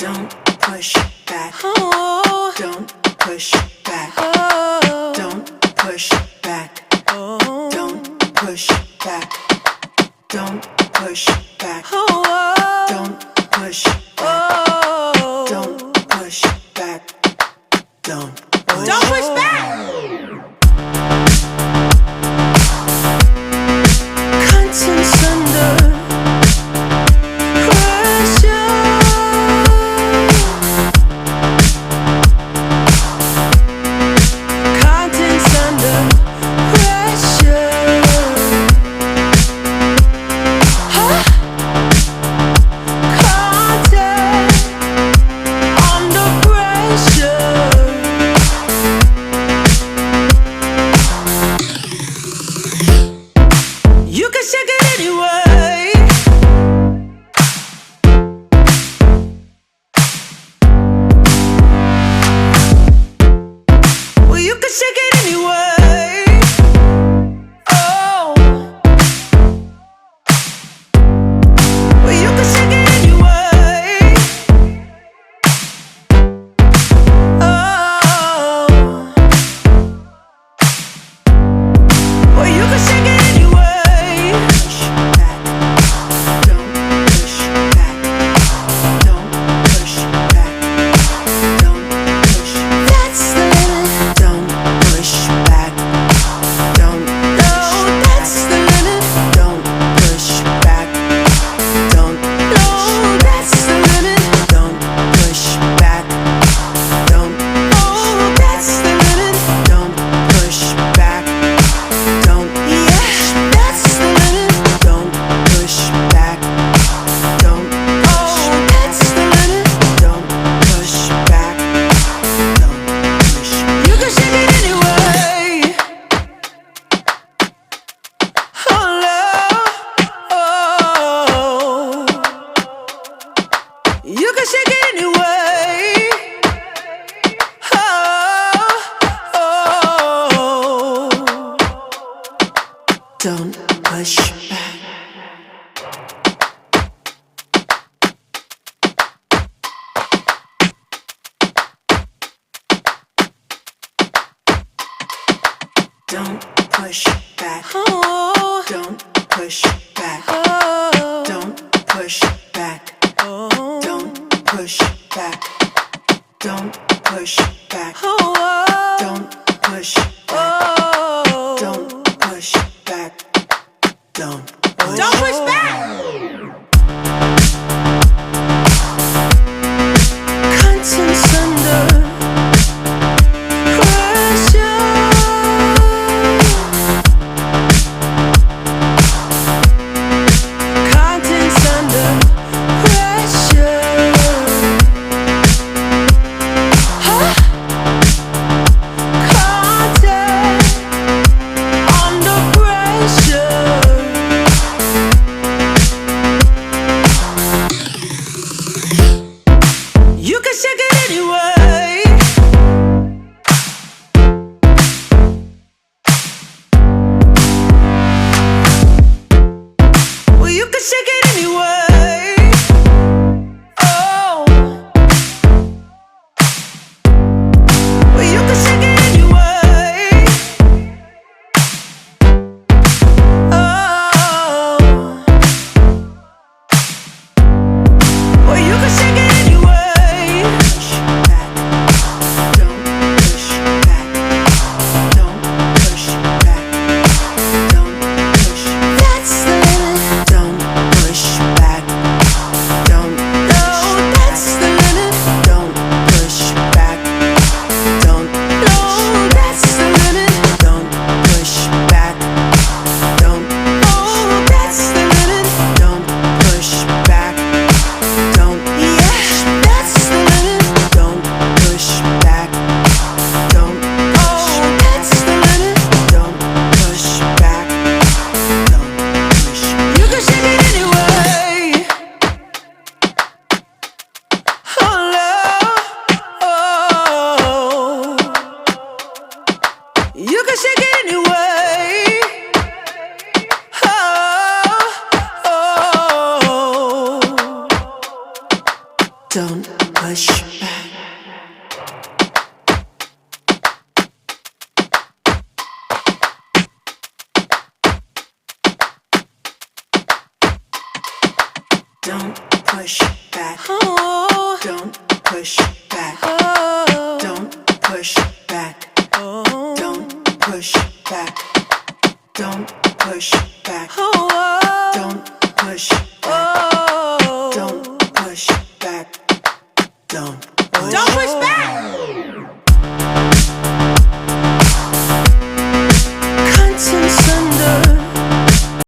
Don't push back. Oh. Don't push back. Oh. Don't push back. Oh. Don't push back. Don't push back. Oh. Don't push back. Oh. Don't push back. Don't push back. Contents under pressure. Contents under pressure. Huh? Content under pressure. You can shake it anyway. Well, you can shake it anyway. Oh. Well, you can shake it anyway. Oh. Well, you can shake it anyway. Push back. Don't push back. Don't push back. Don't push. That's the limit. Don't push back. Don't. No, that's the limit. Don't push back. Don't. No, that's the limit. Don't push back. Don't. Oh, that's the limit. Don't push back. Don't. Yeah, that's the limit. Don't push back. Don't. Oh, that's the limit. Don't push back. Don't push. You can shake it anyway. Oh, love. Oh. You can shake it anyway. Oh. Don't push back. Don't push back. Oh. Don't push back. Oh. Don't push back. Oh. Don't push back. Don't push back. Oh. Don't push back. Oh. Don't push back. Don't push back. Contents under pressure. Contents under pressure. Huh? Content under pressure. You can shake it anyway. Well, you can shake it anyway. Oh. Well, you can shake it anyway. Oh. Well, you can shake it anyway. Push back. Don't push back. Don't push back. Don't push. That's the limit. Don't push back. Don't. No, that's the limit. Don't push back. Don't. No, that's the limit. Don't push back. Don't. Oh, that's the limit. Don't push back. Don't. Yeah, that's the limit. Don't push back. Don't. Oh, that's the limit. Don't push back. Don't push. You can shake it anyway. Oh, love. Oh. You can shake it anyway. Oh. Don't push Don't push back. Oh. Don't push